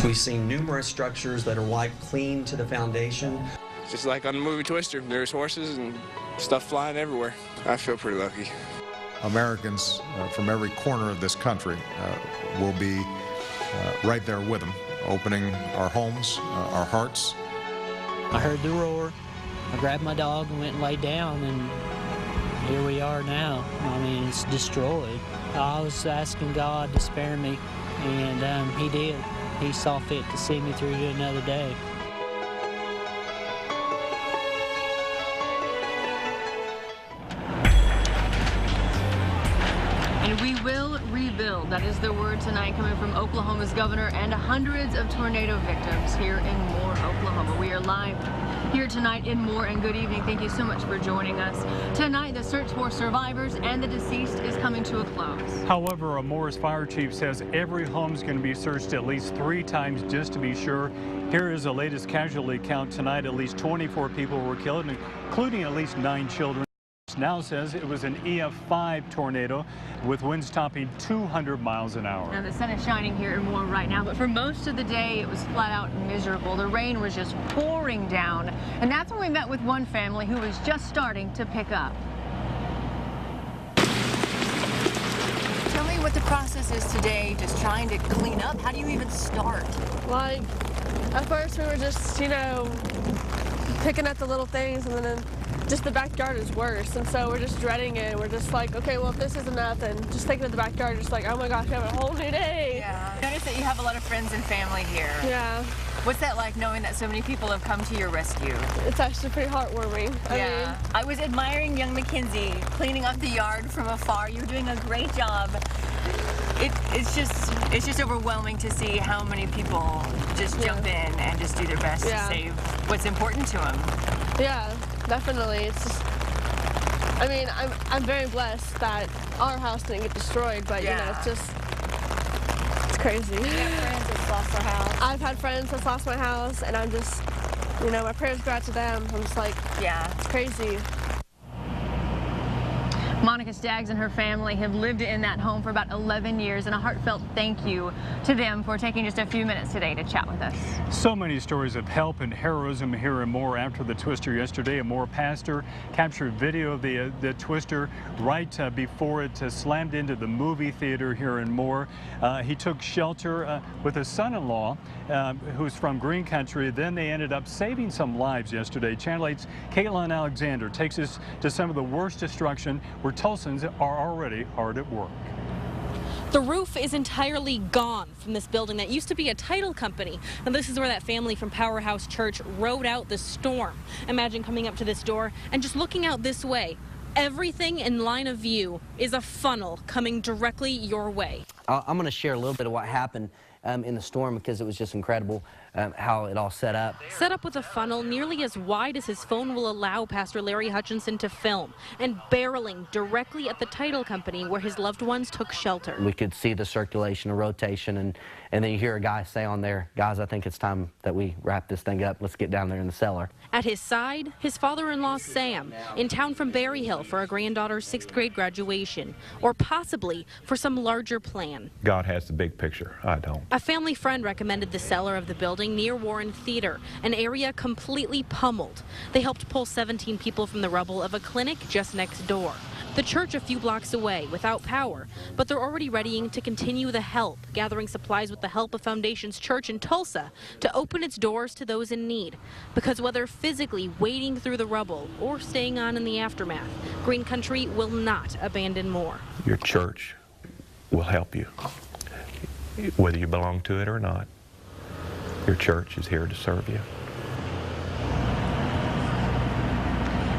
We've seen numerous structures that are wiped clean to the foundation. Just like on the movie Twister, there's horses and stuff flying everywhere. I feel pretty lucky. Americans from every corner of this country will be right there with them, opening our homes, our hearts. I heard the roar. I grabbed my dog and went and laid down, and here we are now. I mean, it's destroyed. I was asking God to spare me, and He did. He saw fit to see me through to another day. And we will rebuild. That is the word tonight coming from Oklahoma's governor and hundreds of tornado victims here in Moore, Oklahoma. We are live here tonight in Moore, and good evening. Thank you so much for joining us. Tonight, the search for survivors and the deceased is coming to a close. However, a Moore's fire chief says every home is going to be searched at least 3 times just to be sure. Here is the latest casualty count tonight. At least 24 people were killed, including at least 9 children. Now says it was an EF5 tornado with winds topping 200 miles an hour. Now the sun is shining here in Moore right now, but for most of the day it was flat out miserable. The rain was just pouring down, and that's when we met with one family who was just starting to pick up. Tell me what the process is today, just trying to clean up. How do you even start? Like, at first we were just, you know, picking at the little things, and then just the backyard is worse, and so we're just dreading it. We're just like, okay, well, if this isn't enough, then just taking it to the backyard, just like, oh my gosh, I have a whole new day. Yeah. I noticed that you have a lot of friends and family here. Yeah. What's that like, knowing that so many people have come to your rescue? It's actually pretty heartwarming. I was admiring young Mackenzie cleaning up the yard from afar. You're doing a great job. It's just overwhelming to see how many people just jump in and just do their best to save what's important to them. Yeah, definitely. It's just, I mean, I'm very blessed that our house didn't get destroyed, but you know, it's crazy. You have friends that's lost their house. I've had friends that's lost my house, and I'm just, you know, my prayers go out to them. I'm just like, it's crazy. Monica Staggs and her family have lived in that home for about 11 years, and a heartfelt thank you to them for taking just a few minutes today to chat with us. So many stories of help and heroism here in Moore after the twister yesterday. A Moore pastor captured video of the twister right before it slammed into the movie theater here in Moore. He took shelter with his son-in-law, who's from Green Country. Then they ended up saving some lives yesterday. Channel 8's Caitlin Alexander takes us to some of the worst destruction where Tulsans are already hard at work. The roof is entirely gone from this building that used to be a title company. And this is where that family from Powerhouse Church rode out the storm. Imagine coming up to this door and just looking out this way. Everything in line of view is a funnel coming directly your way. I'm going to share a little bit of what happened in the storm, because it was just incredible how it all set up. Set up with a funnel nearly as wide as his phone will allow Pastor Larry Hutchinson to film, and barreling directly at the title company where his loved ones took shelter. We could see the circulation, the rotation, and then you hear a guy say on there, guys, I think it's time that we wrap this thing up. Let's get down there in the cellar. At his side, his father-in-law Sam, in town from Berry Hill for a granddaughter's 6th grade graduation, or possibly for some larger plan. God has the big picture. I don't. A family friend recommended the cellar of the building near Warren Theater, an area completely pummeled. They helped pull 17 people from the rubble of a clinic just next door. The church a few blocks away without power, but they're already readying to continue the help, gathering supplies with the help of Foundation's church in Tulsa to open its doors to those in need. Because whether physically wading through the rubble or staying on in the aftermath, Green Country will not abandon Moore. Your church will help you, whether you belong to it or not. Your church is here to serve you.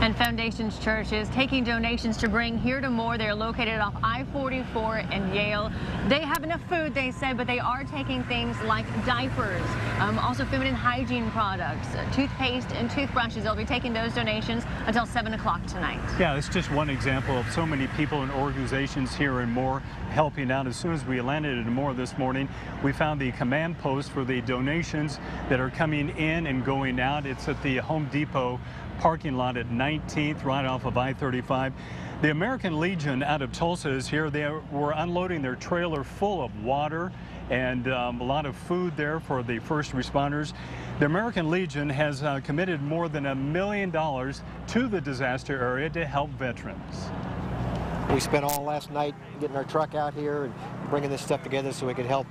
And Foundation's Church is taking donations to bring here to Moore. They're located off I-44 and Yale. They have enough food, they say, but they are taking things like diapers, also feminine hygiene products, toothpaste and toothbrushes. They'll be taking those donations until 7 o'clock tonight. Yeah, it's just one example of so many people and organizations here in Moore helping out. As soon as we landed in Moore this morning, we found the command post for the donations that are coming in and going out. It's at the Home Depot parking lot at 19th, right off of I-35. The American Legion out of Tulsa is here. They were unloading their trailer full of water and a lot of food there for the first responders. The American Legion has committed more than $1 million to the disaster area to help veterans. We spent all last night getting our truck out here and bringing this stuff together so we could help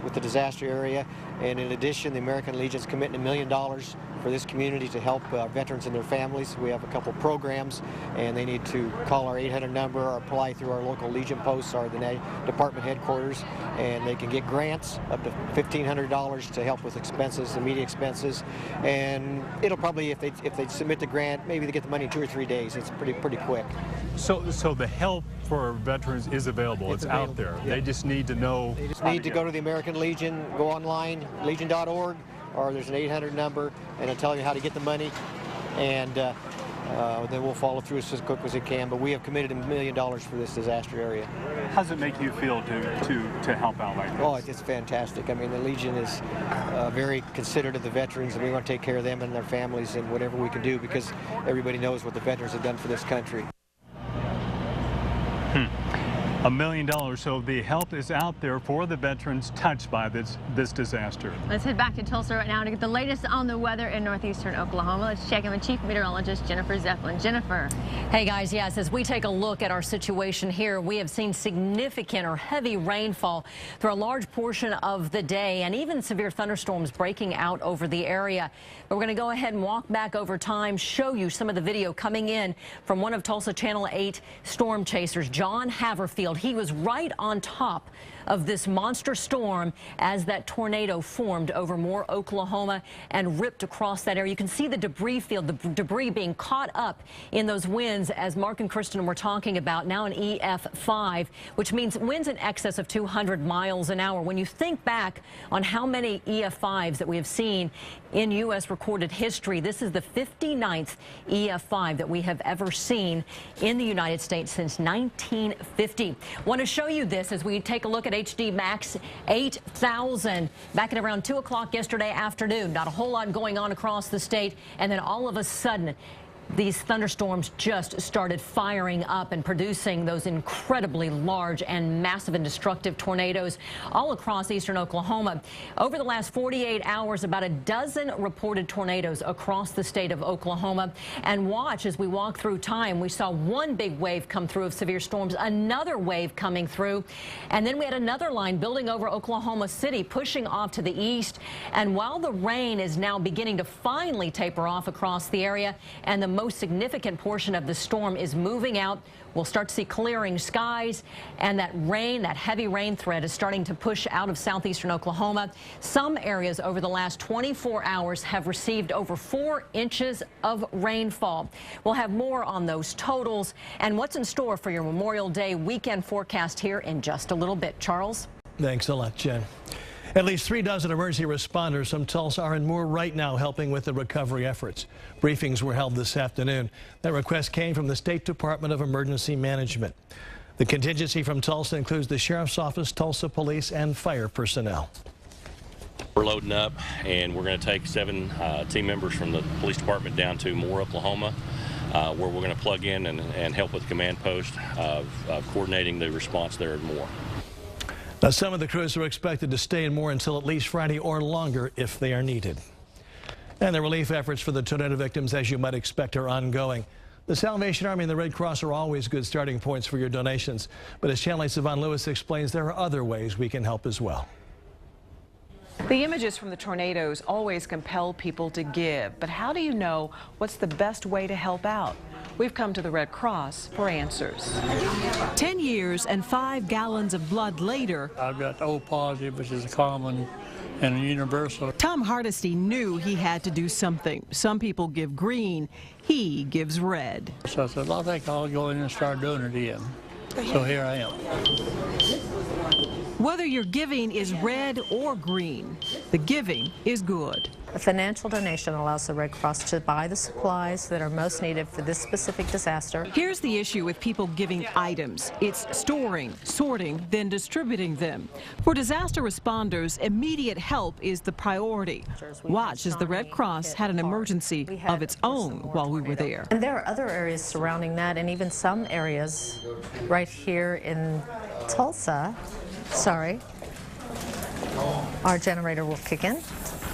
with the disaster area. And in addition, the American Legion's committing $1 million for this community to help veterans and their families. We have a couple programs, and they need to call our 800 number or apply through our local Legion posts or the department headquarters, and they can get grants up to $1,500 to help with expenses, immediate expenses. And it'll probably, if they submit the grant, maybe they get the money in 2 or 3 days. It's pretty quick. So the help for veterans is available. It's out there. Yeah. They just need to know. They just need to go to the American Legion, go online, legion.org, or there's an 800 number, and it'll tell you how to get the money, and then we'll follow through as quick as it can. But we have committed $1 million for this disaster area. How does it make you feel to help out like this? Oh, it's fantastic. I mean, the Legion is very considerate of the veterans, and we want to take care of them and their families and whatever we can do, because everybody knows what the veterans have done for this country. $1 million, so the help is out there for the veterans touched by this disaster. Let's head back to Tulsa right now to get the latest on the weather in northeastern Oklahoma. Let's check in with Chief Meteorologist Jennifer Zeppelin. Jennifer. Hey guys, yes, as we take a look at our situation here, we have seen significant or heavy rainfall through a large portion of the day, and even severe thunderstorms breaking out over the area. But we're going to go ahead and walk back over time, show you some of the video coming in from one of Tulsa Channel 8 storm chasers, John Haverfield. He was right on top of this monster storm as that tornado formed over Moore, Oklahoma, and ripped across that area. You can see the debris field, the debris being caught up in those winds, as Mark and Kristen were talking about, now an EF5, which means winds in excess of 200 miles an hour. When you think back on how many EF5s that we have seen in U.S. recorded history, this is the 59th EF5 that we have ever seen in the United States since 1950. Want to show you this as we take a look at HD Max 8000 back at around 2 o'clock yesterday afternoon. Not a whole lot going on across the state, and then all of a sudden these thunderstorms just started firing up and producing those incredibly large and massive and destructive tornadoes all across eastern Oklahoma. Over the last 48 hours, about a dozen reported tornadoes across the state of Oklahoma. And watch as we walk through time, we saw one big wave come through of severe storms, another wave coming through, and then we had another line building over Oklahoma City, pushing off to the east. And while the rain is now beginning to finally taper off across the area, and the most significant portion of the storm is moving out, we'll start to see clearing skies, and that rain, that heavy rain threat, is starting to push out of southeastern Oklahoma. Some areas over the last 24 hours have received over 4 inches of rainfall. We'll have more on those totals and what's in store for your Memorial Day weekend forecast here in just a little bit. Charles? Thanks a lot, Jen. At least 3 dozen emergency responders from Tulsa are in Moore right now helping with the recovery efforts. Briefings were held this afternoon. That request came from the State Department of Emergency Management. The contingency from Tulsa includes the Sheriff's Office, Tulsa Police, and fire personnel. We're loading up, and we're going to take 7 team members from the police department down to Moore, Oklahoma, where we're going to plug in and help with the command post of coordinating the response there at Moore. Now, some of the crews are expected to stay in Moore until at least Friday or longer if they are needed. And the relief efforts for the tornado victims, as you might expect, are ongoing. The Salvation Army and the Red Cross are always good starting points for your donations. But as Channel 8's Yvonne Lewis explains, there are other ways we can help as well. The images from the tornadoes always compel people to give. But how do you know what's the best way to help out? We've come to the Red Cross for answers. 10 years and 5 gallons of blood later, I've got O positive, which is a common and universal. Tom Hardesty knew he had to do something. Some people give green, he gives red. So I said, I think I'll go in and start doing it again. So here I am. Whether your giving is red or green, the giving is good. A financial donation allows the Red Cross to buy the supplies that are most needed for this specific disaster. Here's the issue with people giving items. It's storing, sorting, then distributing them. For disaster responders, immediate help is the priority. Watch as the Red Cross had an emergency of its own while we were there. And there are other areas surrounding that, and even some areas right here in Tulsa, our generator will kick in.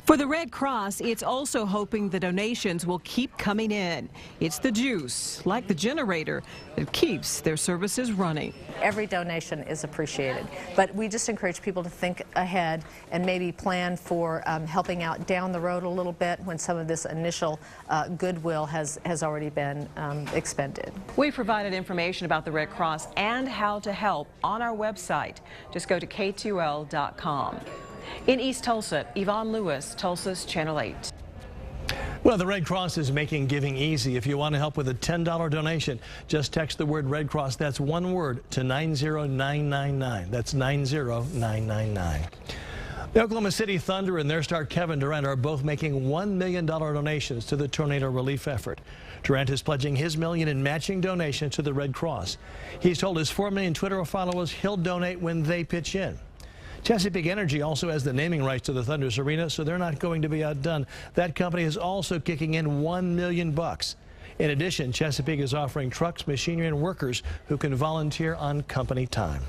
For the Red Cross, it's also hoping the donations will keep coming in. It's the juice, like the generator, that keeps their services running. Every donation is appreciated, but we just encourage people to think ahead and maybe plan for helping out down the road a little bit when some of this initial goodwill has already been expended. We provided information about the Red Cross and how to help on our website. Just go to KTUL.com. In East Tulsa, Yvonne Lewis, Tulsa's Channel 8. Well, the Red Cross is making giving easy. If you want to help with a $10 donation, just text the word Red Cross, that's one word, to 90999. That's 90999. The Oklahoma City Thunder and their star Kevin Durant are both making $1 million donations to the tornado relief effort. Durant is pledging his $1 million in matching donations to the Red Cross. He's told his 4 million Twitter followers he'll donate when they pitch in. Chesapeake Energy also has the naming rights to the Thunder's arena, so they're not going to be outdone. That company is also kicking in $1 million. In addition, Chesapeake is offering trucks, machinery, and workers who can volunteer on company time.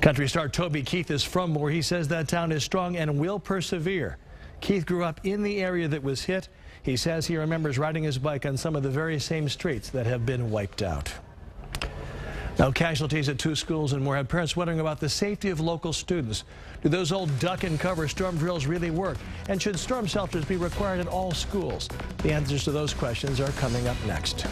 Country star Toby Keith is from Moore. He says that town is strong and will persevere. Keith grew up in the area that was hit. He says he remembers riding his bike on some of the very same streets that have been wiped out. Now, casualties at 2 schools and more have parents wondering about the safety of local students. Do those old duck and cover storm drills really work? And should storm shelters be required at all schools? The answers to those questions are coming up next.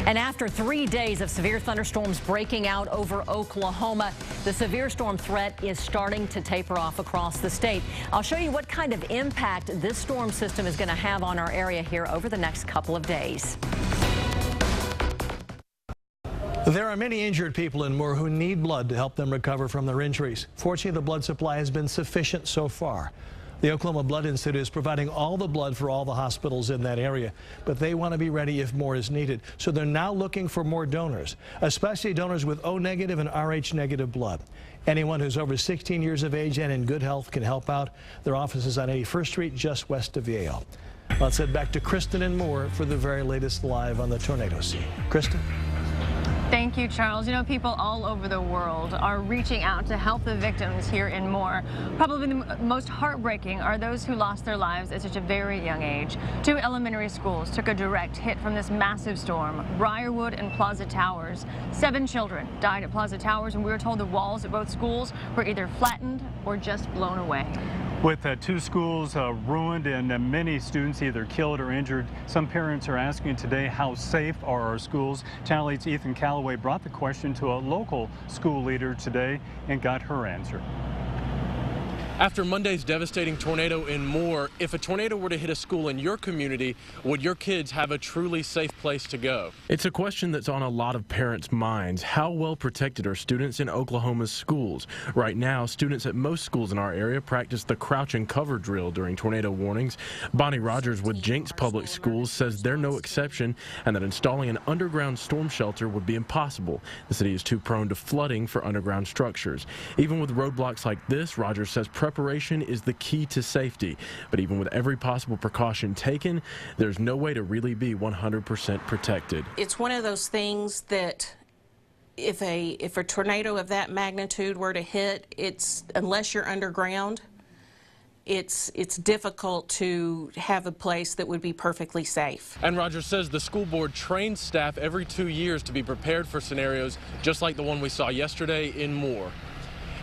And after 3 days of severe thunderstorms breaking out over Oklahoma, the severe storm threat is starting to taper off across the state. I'll show you what kind of impact this storm system is going to have on our area here over the next couple of days. There are many injured people in Moore who need blood to help them recover from their injuries. Fortunately, the blood supply has been sufficient so far. The Oklahoma Blood Institute is providing all the blood for all the hospitals in that area, but they want to be ready if more is needed. So they're now looking for more donors, especially donors with O negative and RH negative blood. Anyone who's over 16 years of age and in good health can help out. Their office is on 81st Street, just west of Yale. Let's head back to Kristen and Moore for the very latest live on the tornado scene. Kristen? Thank you, Charles. You know, people all over the world are reaching out to help the victims here in Moore. Probably the most heartbreaking are those who lost their lives at such a very young age. 2 elementary schools took a direct hit from this massive storm, Briarwood and Plaza Towers. 7 children died at Plaza Towers, and we were told the walls at both schools were either flattened or just blown away. With 2 schools ruined and many students either killed or injured, some parents are asking today, how safe are our schools? Channel 8's Ethan Calloway brought the question to a local school leader today and got her answer. After Monday's devastating tornado in Moore, if a tornado were to hit a school in your community, would your kids have a truly safe place to go? It's a question that's on a lot of parents' minds. How well protected are students in Oklahoma's schools? Right now, students at most schools in our area practice the crouch and cover drill during tornado warnings. Bonnie Rogers with Jenks Public Schools says they're no exception and that installing an underground storm shelter would be impossible. The city is too prone to flooding for underground structures. Even with roadblocks like this, Rogers says preparation is the key to safety. But even with every possible precaution taken, there's no way to really be 100% protected. It's one of those things that if a tornado of that magnitude were to hit, unless you're underground, it's difficult to have a place that would be perfectly safe. And Rogers says the school board trains staff every 2 years to be prepared for scenarios just like the one we saw yesterday in Moore.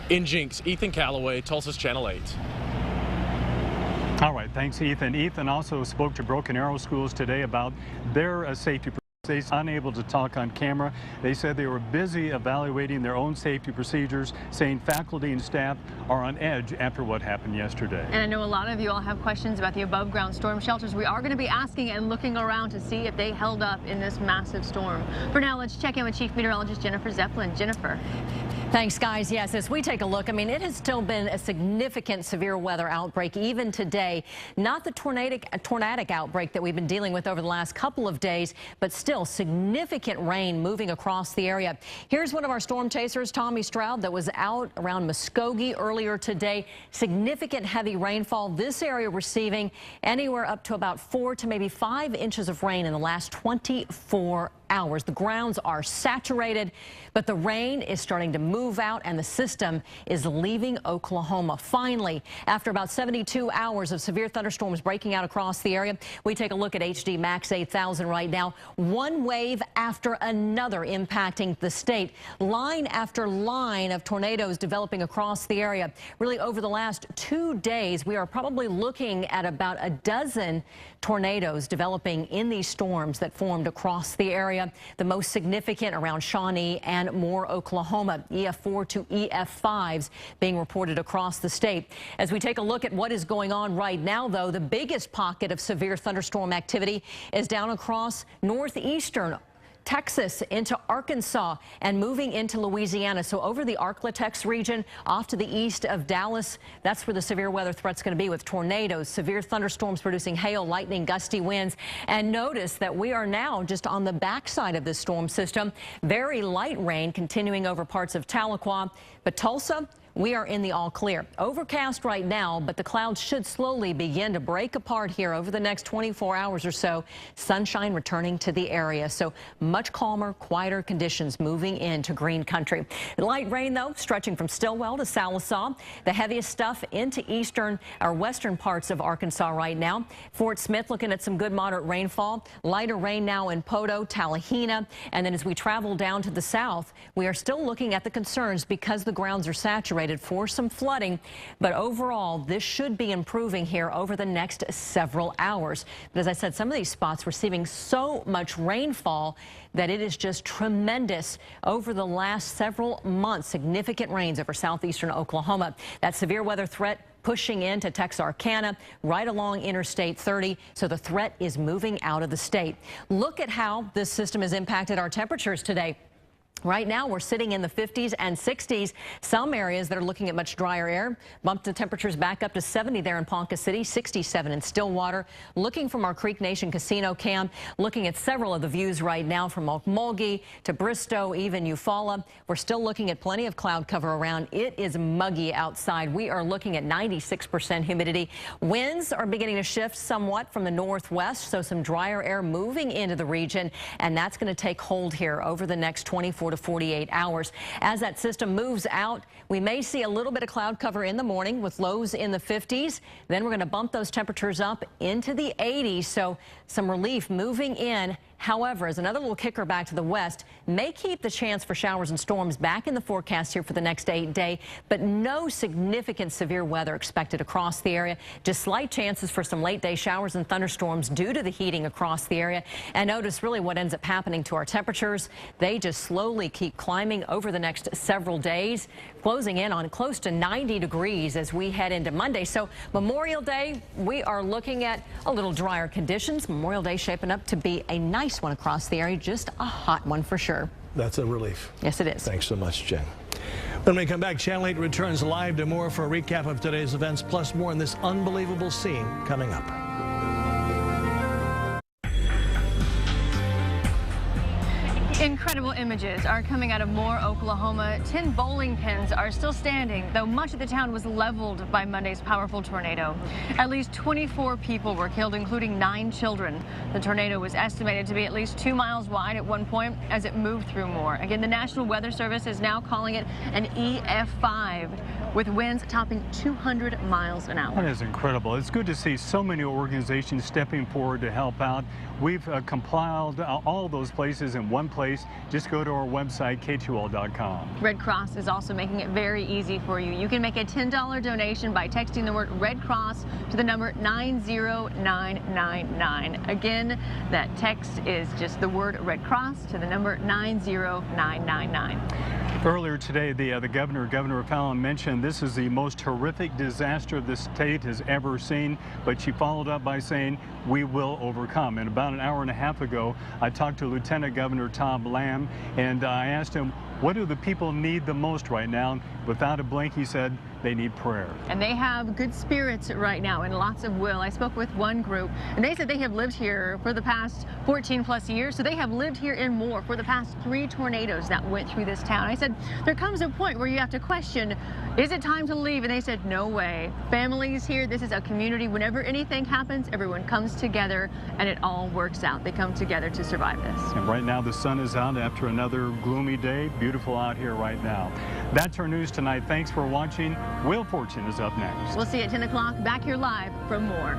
In Jenks, Ethan Calloway, Tulsa's Channel 8. All right, thanks, Ethan. Ethan also spoke to Broken Arrow schools today about their safety procedures. Unable to talk on camera. They said they were busy evaluating their own safety procedures, saying faculty and staff are on edge after what happened yesterday. And I know a lot of you all have questions about the above ground storm shelters. We are going to be asking and looking around to see if they held up in this massive storm. For now, let's check in with Chief Meteorologist Jennifer Zeppelin. Jennifer. Thanks, guys. Yes, as we take a look, I mean, it has still been a significant severe weather outbreak even today. Not the tornadic outbreak that we've been dealing with over the last couple of days, but still significant rain moving across the area. Here's one of our storm chasers, Tommy Stroud, that was out around Muskogee earlier today. Significant heavy rainfall. This area receiving anywhere up to about 4 to maybe 5 inches of rain in the last 24 hours. The grounds are saturated, but the rain is starting to move out and the system is leaving Oklahoma. Finally, after about 72 hours of severe thunderstorms breaking out across the area, we take a look at HD Max 8000 right now. One wave after another impacting the state. Line after line of tornadoes developing across the area. Really, over the last 2 days, we are probably looking at about a dozen tornadoes developing in these storms that formed across the area. The most significant around Shawnee and Moore, Oklahoma. EF4 to EF5s being reported across the state. As we take a look at what is going on right now, though, the biggest pocket of severe thunderstorm activity is down across northeastern Texas into Arkansas and moving into Louisiana. So over the Arklatex region off to the east of Dallas, that's where the severe weather threat's going to be, with tornadoes, severe thunderstorms producing hail, lightning, gusty winds. And notice that we are now just on the backside of this storm system. Very light rain continuing over parts of Tahlequah, but Tulsa, we are in the all clear. Overcast right now, but the clouds should slowly begin to break apart here over the next 24 hours or so. Sunshine returning to the area, so much calmer, quieter conditions moving into green country. Light rain, though, stretching from Stillwell to Sallisaw. The heaviest stuff into eastern or western parts of Arkansas right now. Fort Smith looking at some good moderate rainfall. Lighter rain now in Poto, Tallahena. And then as we travel down to the south, we are still looking at the concerns because the grounds are saturated for some flooding, but overall this should be improving here over the next several hours. But as I said, some of these spots receiving so much rainfall that it is just tremendous over the last several months. Significant rains over southeastern Oklahoma. That severe weather threat pushing into Texarkana, right along Interstate 30, so the threat is moving out of the state. Look at how this system has impacted our temperatures today. Right now, we're sitting in the 50s and 60s. Some areas that are looking at much drier air bumped the temperatures back up to 70 there in Ponca City, 67 in Stillwater. Looking from our Creek Nation casino cam, looking at several of the views right now from Okmulgee to Bristow, even Eufaula. We're still looking at plenty of cloud cover around. It is muggy outside. We are looking at 96% humidity. Winds are beginning to shift somewhat from the northwest, so some drier air moving into the region, and that's going to take hold here over the next 24 to 48 hours. As that system moves out, we may see a little bit of cloud cover in the morning with lows in the 50s. Then we're going to bump those temperatures up into the 80s, so some relief moving in. However, as another little kicker back to the west, may keep the chance for showers and storms back in the forecast here for the next 8-day, but no significant severe weather expected across the area. Just slight chances for some late day showers and thunderstorms due to the heating across the area. And notice really what ends up happening to our temperatures. They just slowly keep climbing over the next several days, closing in on close to 90 degrees as we head into Monday. So Memorial Day, we are looking at a little drier conditions. Memorial Day shaping up to be a nice one across the area, just a hot one for sure. That's a relief. Yes, it is. Thanks so much, Jen. When we come back, Channel 8 returns live to more for a recap of today's events, plus more in this unbelievable scene coming up. Incredible images are coming out of Moore, Oklahoma. 10 bowling pins are still standing, though much of the town was leveled by Monday's powerful tornado. At least 24 people were killed, including 9 children. The tornado was estimated to be at least 2 miles wide at one point as it moved through Moore. Again, the National Weather Service is now calling it an EF5, with winds topping 200 miles an hour. That is incredible. It's good to see so many organizations stepping forward to help out. We've compiled all those places in one place. Just go to our website, KTUL.com. Red Cross is also making it very easy for you. You can make a $10 donation by texting the word Red Cross to the number 90999. Again, that text is just the word Red Cross to the number 90999. Earlier today, the Governor Fallon, mentioned this is the most horrific disaster the state has ever seen, but she followed up by saying, we will overcome. And about an hour and a half ago, I talked to Lieutenant Governor Tom Lamb, and I asked him, What do the people need the most right now? Without a blink, he said, they need prayer. And they have good spirits right now and lots of will. I spoke with one group, and they said they have lived here for the past 14 plus years, so they have lived here and more for the past 3 tornadoes that went through this town. I said, there comes a point where you have to question, is it time to leave? And they said, no way. Families here, this is a community. Whenever anything happens, everyone comes together and it all works out. They come together to survive this. And right now the sun is out after another gloomy day. Beautiful out here right now. That's our news tonight. Thanks for watching. Wheel Fortune is up next. We'll see you at 10 o'clock, back here live for more.